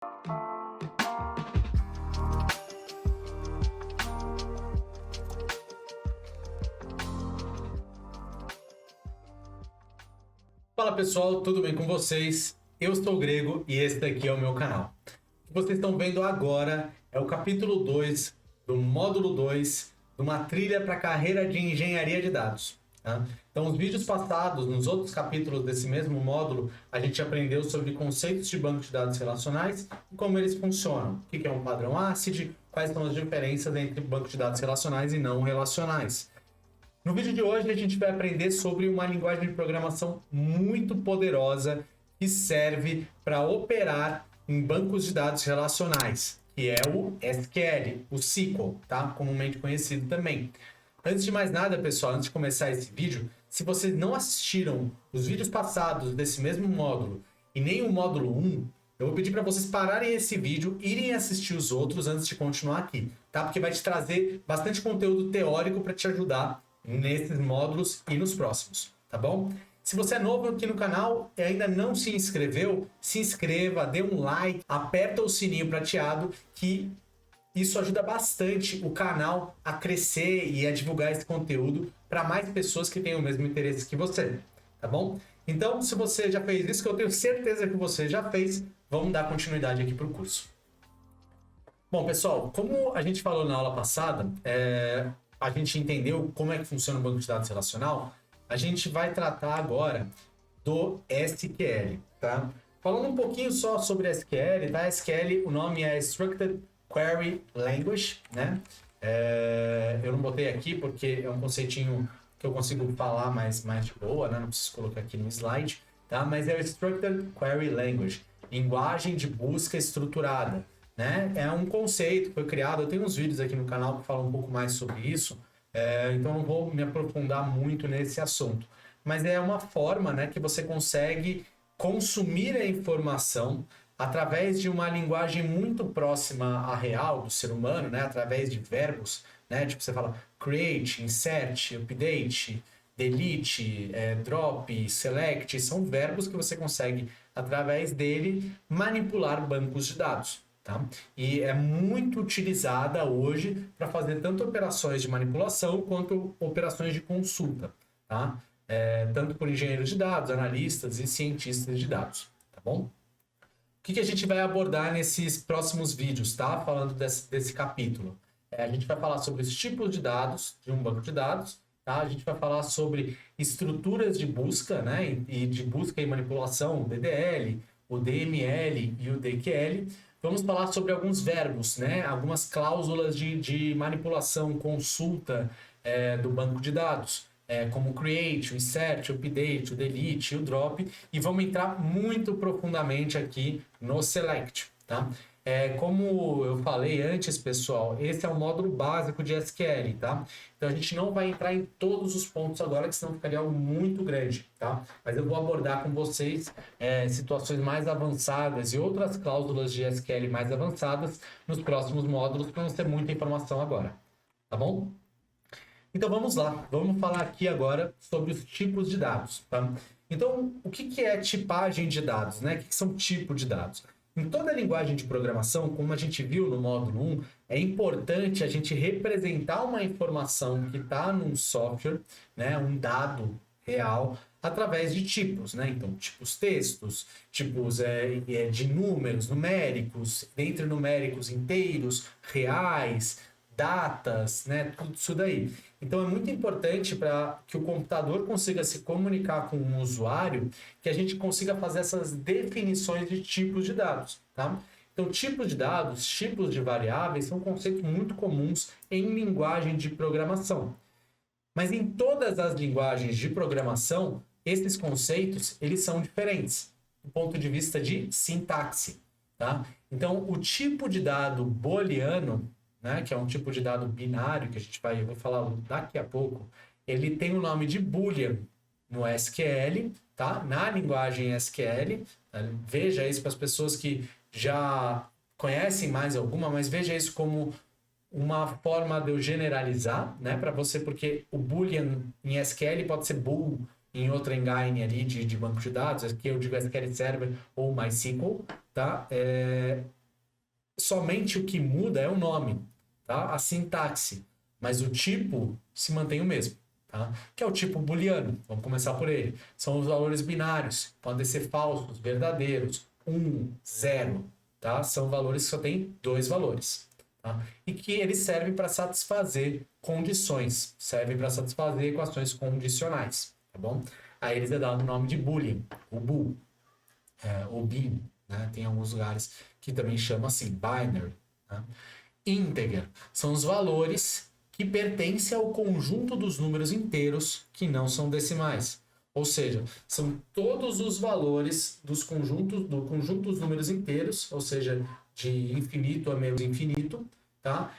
Fala pessoal, tudo bem com vocês? Eu sou o Grego e esse daqui é o meu canal. O que vocês estão vendo agora é o capítulo 2 do módulo 2 de uma trilha para a carreira de engenharia de dados. Tá? Então, os vídeos passados, nos outros capítulos desse mesmo módulo, a gente aprendeu sobre conceitos de banco de dados relacionais e como eles funcionam. O que é um padrão ACID, quais são as diferenças entre banco de dados relacionais e não relacionais. No vídeo de hoje a gente vai aprender sobre uma linguagem de programação muito poderosa que serve para operar em bancos de dados relacionais, que é o SQL, o SQL, tá? Comumente conhecido também. Antes de mais nada, pessoal, antes de começar esse vídeo, se vocês não assistiram os vídeos passados desse mesmo módulo e nem o módulo 1, eu vou pedir para vocês pararem esse vídeo, irem assistir os outros antes de continuar aqui, tá? Porque vai te trazer bastante conteúdo teórico para te ajudar nesses módulos e nos próximos, tá bom? Se você é novo aqui no canal e ainda não se inscreveu, se inscreva, dê um like, aperta o sininho prateado, que isso ajuda bastante o canal a crescer e a divulgar esse conteúdo para mais pessoas que tenham o mesmo interesse que você, tá bom? Então, se você já fez isso, que eu tenho certeza que você já fez, vamos dar continuidade aqui para o curso. Bom, pessoal, como a gente falou na aula passada, a gente entendeu como é que funciona o banco de dados relacional, a gente vai tratar agora do SQL, tá? Falando um pouquinho só sobre SQL, tá? SQL, o nome é Structured Query Language, né? Eu não botei aqui porque é um conceitinho que eu consigo falar mais de boa, né? Não preciso colocar aqui no slide, tá? Mas é o Structured Query Language, linguagem de busca estruturada. Né? É um conceito que foi criado, eu tenho uns vídeos aqui no canal que falam um pouco mais sobre isso, então não vou me aprofundar muito nesse assunto. Mas é uma forma, né, que você consegue consumir a informação através de uma linguagem muito próxima à real do ser humano, né, através de verbos, né, tipo você fala create, insert, update, delete, drop, select, são verbos que você consegue, através dele, manipular bancos de dados. Tá? E é muito utilizada hoje para fazer tanto operações de manipulação quanto operações de consulta, tá? Tanto por engenheiros de dados, analistas e cientistas de dados, tá bom? O que a gente vai abordar nesses próximos vídeos, tá? Falando desse capítulo. A gente vai falar sobre os tipos de dados de um banco de dados, tá? A gente vai falar sobre estruturas de busca, né? E de busca e manipulação, o DDL, o DML e o DQL. Vamos falar sobre alguns verbos, né? Algumas cláusulas de manipulação, consulta do banco de dados, como o create, o insert, o update, o delete, o drop, e vamos entrar muito profundamente aqui no select, tá? Como eu falei antes, pessoal, esse é o módulo básico de SQL, tá? Então a gente não vai entrar em todos os pontos agora, que senão ficaria algo muito grande, tá? Mas eu vou abordar com vocês situações mais avançadas e outras cláusulas de SQL mais avançadas nos próximos módulos, para não ter muita informação agora, tá bom? Então vamos lá, vamos falar aqui agora sobre os tipos de dados, tá? Então, o que é tipagem de dados, né? O que são tipos de dados? Em toda a linguagem de programação, como a gente viu no módulo 1, é importante a gente representar uma informação que está num software, né, um dado real, através de tipos, né? Então, tipos textos, tipos de números, numéricos, entre numéricos inteiros, reais, datas, né? Tudo isso daí. Então é muito importante para que o computador consiga se comunicar com o usuário, que a gente consiga fazer essas definições de tipos de dados, tá? Então tipos de dados, tipos de variáveis são conceitos muito comuns em linguagem de programação. Mas em todas as linguagens de programação, esses conceitos eles são diferentes do ponto de vista de sintaxe, tá? Então o tipo de dado booleano, né, que é um tipo de dado binário que eu vou falar daqui a pouco, ele tem o nome de Boolean no SQL, tá? Na linguagem SQL. Tá? Veja isso para as pessoas que já conhecem mais alguma, mas veja isso como uma forma de eu generalizar, né, para você, porque o Boolean em SQL pode ser bool em outra engine ali de banco de dados, aqui eu digo SQL Server ou MySQL, tá? Somente o que muda é o nome, tá? A sintaxe, mas o tipo se mantém o mesmo, tá? Que é o tipo booleano. Vamos começar por ele. São os valores binários, podem ser falsos, verdadeiros, 1, 0, tá? São valores que só tem 2 valores, tá? E que ele serve para satisfazer condições, serve para satisfazer equações condicionais, tá bom? A eles é dado o nome de boolean, o bool, ou bin, né? Tem alguns lugares que também chamam assim, binary, né? Integer são os valores que pertencem ao conjunto dos números inteiros que não são decimais. Ou seja, são todos os valores do conjunto dos números inteiros, ou seja, de infinito a menos infinito, tá?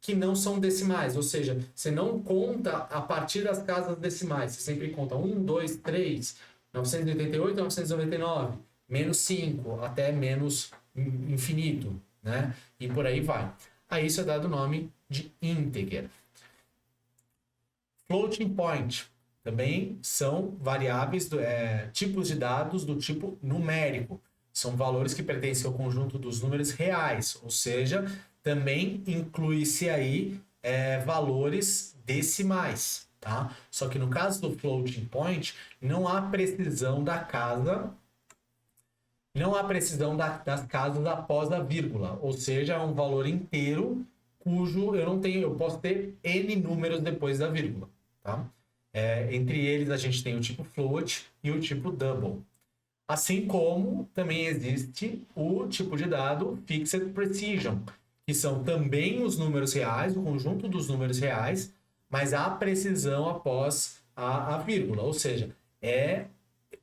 Que não são decimais, ou seja, você não conta a partir das casas decimais, você sempre conta 1, 2, 3, 988, 999, menos 5, até menos infinito, né? E por aí vai. A isso é dado o nome de integer. Floating point também são variáveis, tipos de dados do tipo numérico. São valores que pertencem ao conjunto dos números reais, ou seja, também inclui-se aí valores decimais, tá? Só que no caso do floating point, não há precisão da casa, não há precisão das casas após a vírgula, ou seja, é um valor inteiro cujo eu posso ter n números depois da vírgula, tá? Entre eles a gente tem o tipo float e o tipo double. Assim como também existe o tipo de dado fixed precision, que são também os números reais, o conjunto dos números reais, mas há precisão após a vírgula, ou seja, é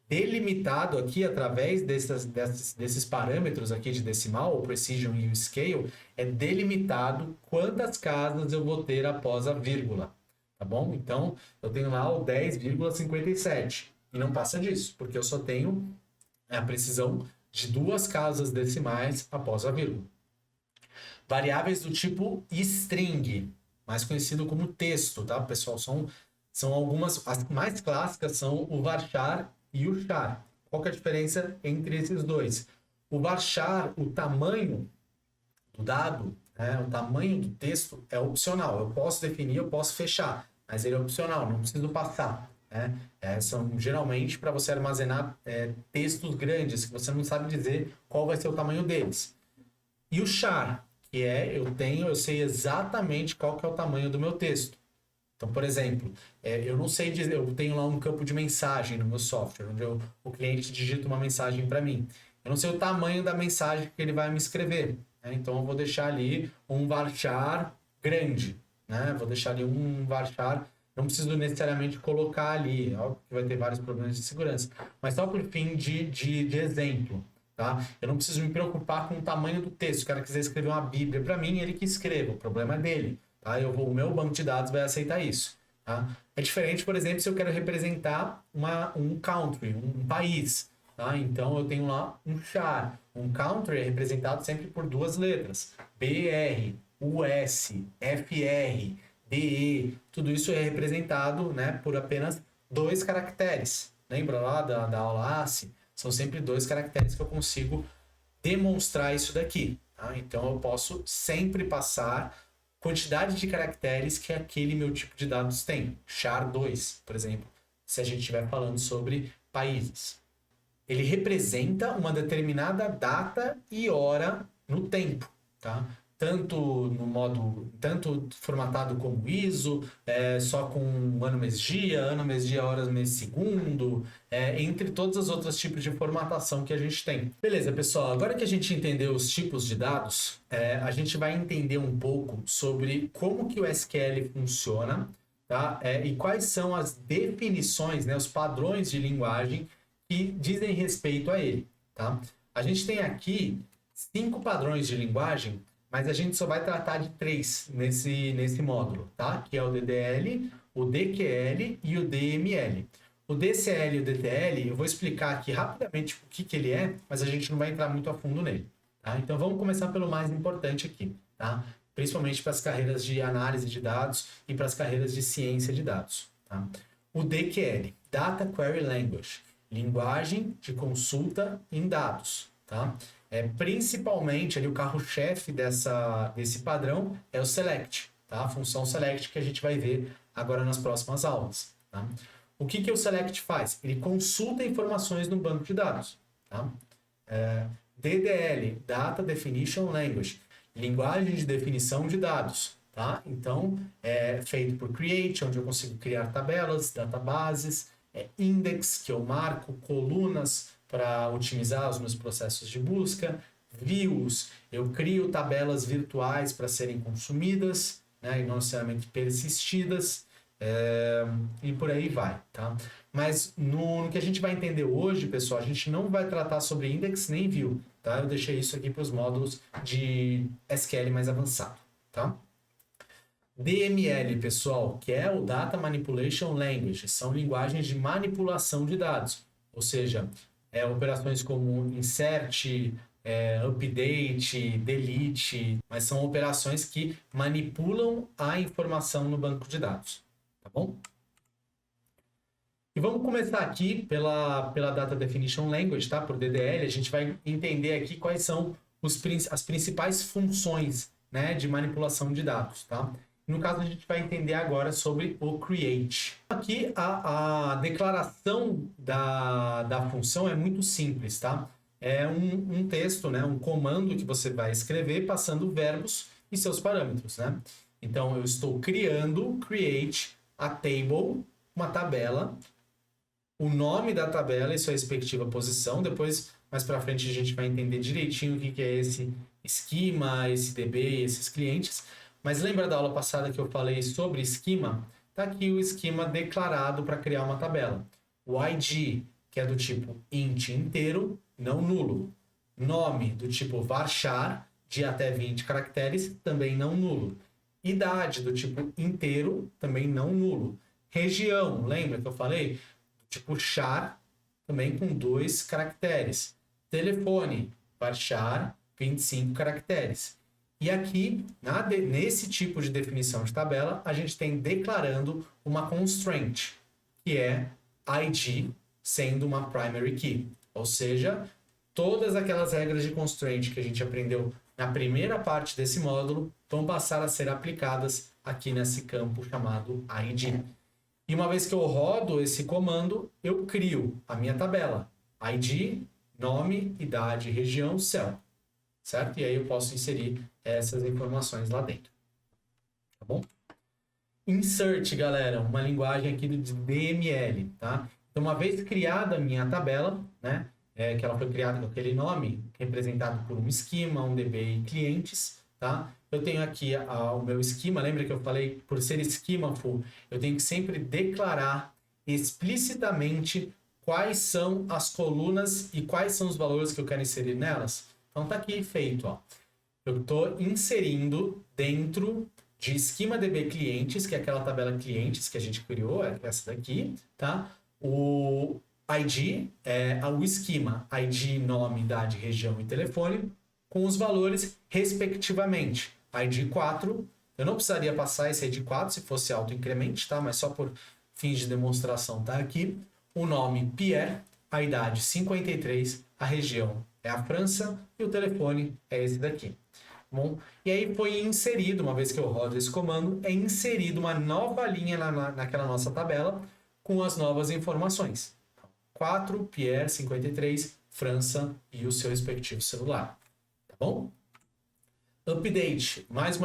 delimitado aqui através desses parâmetros aqui de decimal, o precision e o scale, é delimitado quantas casas eu vou ter após a vírgula, tá bom? Então, eu tenho lá o 10,57 e não passa disso, porque eu só tenho a precisão de 2 casas decimais após a vírgula. Variáveis do tipo string, mais conhecido como texto, tá, pessoal? São algumas, as mais clássicas são o varchar e o char. Qual que é a diferença entre esses dois? O varchar, o tamanho do dado, né, o tamanho do texto é opcional. Eu posso definir, eu posso fechar, mas ele é opcional, não preciso passar. São geralmente para você armazenar textos grandes que você não sabe dizer qual vai ser o tamanho deles. E o char, que eu sei exatamente qual que é o tamanho do meu texto. Então, por exemplo, eu não sei dizer, eu tenho lá um campo de mensagem no meu software, onde o cliente digita uma mensagem para mim. Eu não sei o tamanho da mensagem que ele vai me escrever, né? Então, eu vou deixar ali um varchar grande, né? Vou deixar ali um varchar. Não preciso necessariamente colocar ali, óbvio que vai ter vários problemas de segurança, mas só por fim de exemplo, tá? Eu não preciso me preocupar com o tamanho do texto. Se o cara quiser escrever uma Bíblia para mim, ele que escreva, o problema é dele, tá? O meu banco de dados vai aceitar isso, tá? É diferente, por exemplo, se eu quero representar um country, um país, tá? Então eu tenho lá um char. Um country é representado sempre por 2 letras, BR, US, FR, DE, tudo isso é representado, né, por apenas 2 caracteres. Lembra lá da aula ACE? São sempre 2 caracteres que eu consigo demonstrar isso daqui, tá? Então eu posso sempre passar quantidade de caracteres que aquele meu tipo de dados tem. char 2, por exemplo, se a gente estiver falando sobre países. Ele representa uma determinada data e hora no tempo, tá? Tanto formatado como ISO, só com ano, mês, dia, horas, mês, segundo, entre todos os outros tipos de formatação que a gente tem. Beleza, pessoal, agora que a gente entendeu os tipos de dados, a gente vai entender um pouco sobre como que o SQL funciona, tá? E quais são as definições, né, os padrões de linguagem que dizem respeito a ele, tá? A gente tem aqui 5 padrões de linguagem, mas a gente só vai tratar de 3 nesse módulo, tá? Que é o DDL, o DQL e o DML. O DCL e o DTL, eu vou explicar aqui rapidamente o que ele é, mas a gente não vai entrar muito a fundo nele, tá? Então vamos começar pelo mais importante aqui, tá? Principalmente para as carreiras de análise de dados e para as carreiras de ciência de dados, tá? O DQL, Data Query Language, linguagem de consulta em dados, tá? Principalmente ali o carro-chefe desse padrão é o select, tá? A função select que a gente vai ver agora nas próximas aulas, tá? O que o select faz? Ele consulta informações no banco de dados, tá? DDL, Data Definition Language, linguagem de definição de dados, tá? Então, é feito por create, onde eu consigo criar tabelas, databases, index, que eu marco colunas para otimizar os meus processos de busca, views, eu crio tabelas virtuais para serem consumidas, né, e não necessariamente persistidas, e por aí vai, tá? Mas no que a gente vai entender hoje, pessoal, a gente não vai tratar sobre index nem view, tá? Eu deixei isso aqui para os módulos de SQL mais avançado, tá? DML, pessoal, que é o Data Manipulation Language, são linguagens de manipulação de dados, ou seja, operações como insert, update, delete, mas são operações que manipulam a informação no banco de dados, tá bom? E vamos começar aqui pela Data Definition Language, tá? Por DDL, a gente vai entender aqui quais são as principais funções, né, de manipulação de dados, tá? No caso, a gente vai entender agora sobre o create. Aqui, a declaração da função é muito simples, tá? É um texto, né? Um comando que você vai escrever passando verbos e seus parâmetros, né? Então, eu estou criando, create, a table, uma tabela, o nome da tabela e sua respectiva posição. Depois, mais para frente, a gente vai entender direitinho o que é esse esquema, esse DB, esses clientes. Mas lembra da aula passada que eu falei sobre esquema? Está aqui o esquema declarado para criar uma tabela. O ID, que é do tipo int inteiro, não nulo. Nome, do tipo varchar, de até 20 caracteres, também não nulo. Idade, do tipo inteiro, também não nulo. Região, lembra que eu falei? Tipo char, também com 2 caracteres. Telefone, varchar, 25 caracteres. E aqui, nesse tipo de definição de tabela, a gente tem declarando uma constraint, que é ID sendo uma primary key. Ou seja, todas aquelas regras de constraint que a gente aprendeu na primeira parte desse módulo vão passar a ser aplicadas aqui nesse campo chamado ID. E uma vez que eu rodo esse comando, eu crio a minha tabela. ID, nome, idade, região, céu. Certo? E aí eu posso inserir essas informações lá dentro. Tá bom? Insert, galera, uma linguagem aqui de DML, tá? Então, uma vez criada a minha tabela, né? Que ela foi criada com aquele nome, representado por um esquema, um DB e clientes, tá? Eu tenho aqui o meu esquema, lembra que eu falei, por ser schemaful, eu tenho que sempre declarar explicitamente quais são as colunas e quais são os valores que eu quero inserir nelas. Então tá aqui feito, ó. Eu estou inserindo dentro de esquema DB clientes, que é aquela tabela clientes que a gente criou, é essa daqui, tá? O ID é o esquema, ID, nome, idade, região e telefone, com os valores respectivamente. ID 4, eu não precisaria passar esse ID 4 se fosse auto-incremente, tá? Mas só por fins de demonstração tá aqui. O nome Pierre, a idade 53, a região é a França e o telefone é esse daqui. Bom, e aí foi inserido, uma vez que eu rodo esse comando, é inserido uma nova linha naquela nossa tabela com as novas informações. 4, Pierre, 53, França e o seu respectivo celular. Tá bom? Update, mais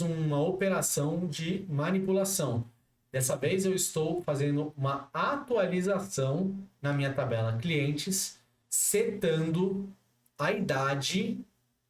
uma operação de manipulação. Dessa vez eu estou fazendo uma atualização na minha tabela clientes, setando a idade,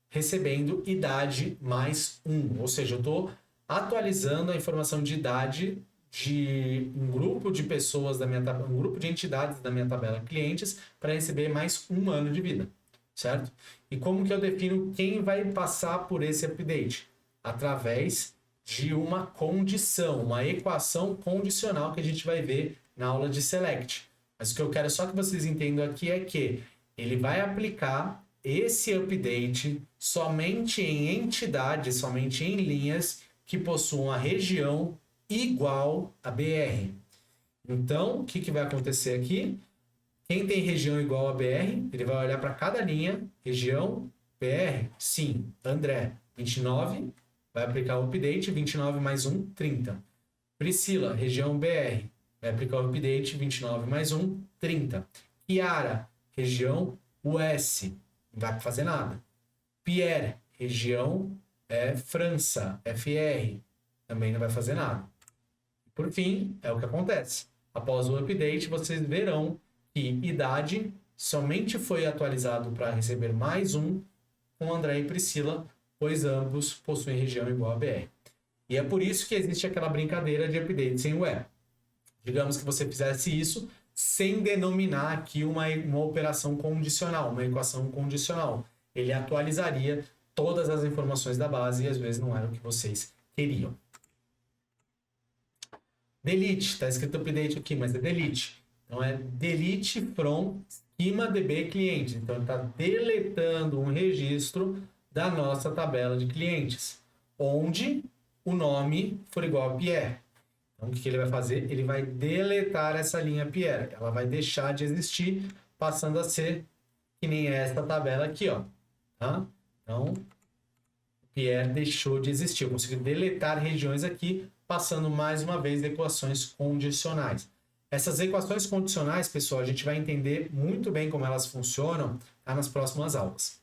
recebendo idade mais 1. Ou seja, eu estou atualizando a informação de idade de um grupo de pessoas da minha tabela, um grupo de entidades da minha tabela clientes para receber mais 1 ano de vida, certo? E como que eu defino quem vai passar por esse update? Através de uma condição, uma equação condicional que a gente vai ver na aula de select. Mas o que eu quero só que vocês entendam aqui é que ele vai aplicar esse update somente em entidades, somente em linhas que possuam a região igual a BR. Então, o que vai acontecer aqui? Quem tem região igual a BR, ele vai olhar para cada linha, região BR, sim, André, 29, vai aplicar o update, 29 mais 1, 30. Priscila, região BR, vai aplicar o update, 29 mais 1, 30. Kiara, região US, não vai fazer nada. Pierre, região França, FR, também não vai fazer nada. Por fim, é o que acontece. Após o update, vocês verão que idade somente foi atualizado para receber mais um com André e Priscila, pois ambos possuem região igual a BR. E é por isso que existe aquela brincadeira de update sem o E. Digamos que você fizesse isso sem denominar aqui uma operação condicional, uma equação condicional. Ele atualizaria todas as informações da base e às vezes não era o que vocês queriam. Delete, está escrito update aqui, mas é delete. Então é delete from schema DB cliente. Então ele está deletando um registro da nossa tabela de clientes, onde o nome for igual a Pierre. Então o que ele vai fazer? Ele vai deletar essa linha Pierre. Ela vai deixar de existir, passando a ser que nem essa tabela aqui, ó. Tá? Então, Pierre deixou de existir. Eu consegui deletar regiões aqui, passando mais uma vez equações condicionais. Essas equações condicionais, pessoal, a gente vai entender muito bem como elas funcionam nas próximas aulas.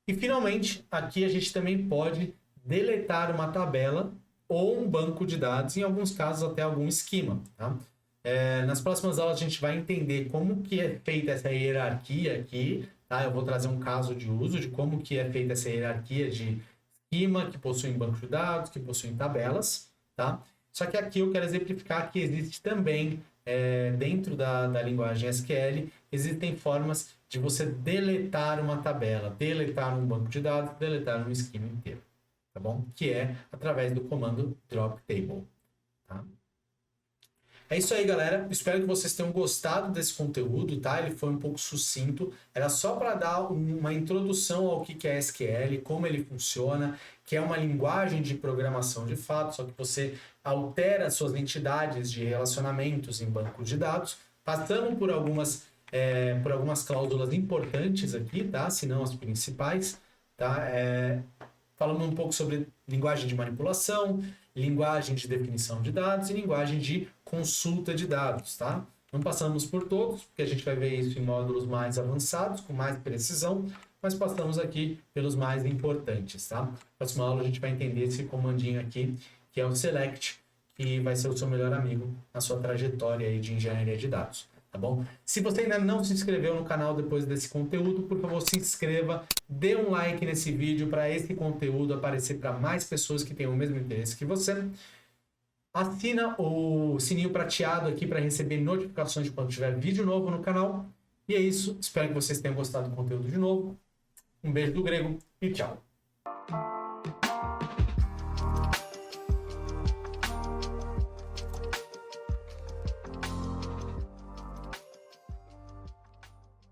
E, finalmente, aqui a gente também pode deletar uma tabela ou um banco de dados, em alguns casos até algum esquema. Tá? Nas próximas aulas a gente vai entender como que é feita essa hierarquia aqui. Tá? Eu vou trazer um caso de uso de como que é feita essa hierarquia de esquema que possuem banco de dados, que possuem tabelas. Tá? Só que aqui eu quero exemplificar que existe também, dentro da linguagem SQL, existem formas de você deletar uma tabela, deletar um banco de dados, deletar um esquema inteiro. Tá bom? Que é através do comando drop table. Tá? É isso aí, galera. Espero que vocês tenham gostado desse conteúdo, tá? Ele foi um pouco sucinto. Era só para dar uma introdução ao que é SQL, como ele funciona, que é uma linguagem de programação de fato, só que você altera suas entidades de relacionamentos em banco de dados, passando por algumas cláusulas importantes aqui, tá? Se não as principais, tá? Falando um pouco sobre linguagem de manipulação, linguagem de definição de dados e linguagem de consulta de dados, tá? Não passamos por todos, porque a gente vai ver isso em módulos mais avançados, com mais precisão, mas passamos aqui pelos mais importantes, tá? Na próxima aula a gente vai entender esse comandinho aqui, que é o select, que vai ser o seu melhor amigo na sua trajetória aí de engenharia de dados. Tá bom? Se você ainda não se inscreveu no canal depois desse conteúdo, por favor, se inscreva, dê um like nesse vídeo para esse conteúdo aparecer para mais pessoas que tenham o mesmo interesse que você. Assina o sininho prateado aqui para receber notificações de quando tiver vídeo novo no canal. E é isso. Espero que vocês tenham gostado do conteúdo de novo. Um beijo do Grego e tchau.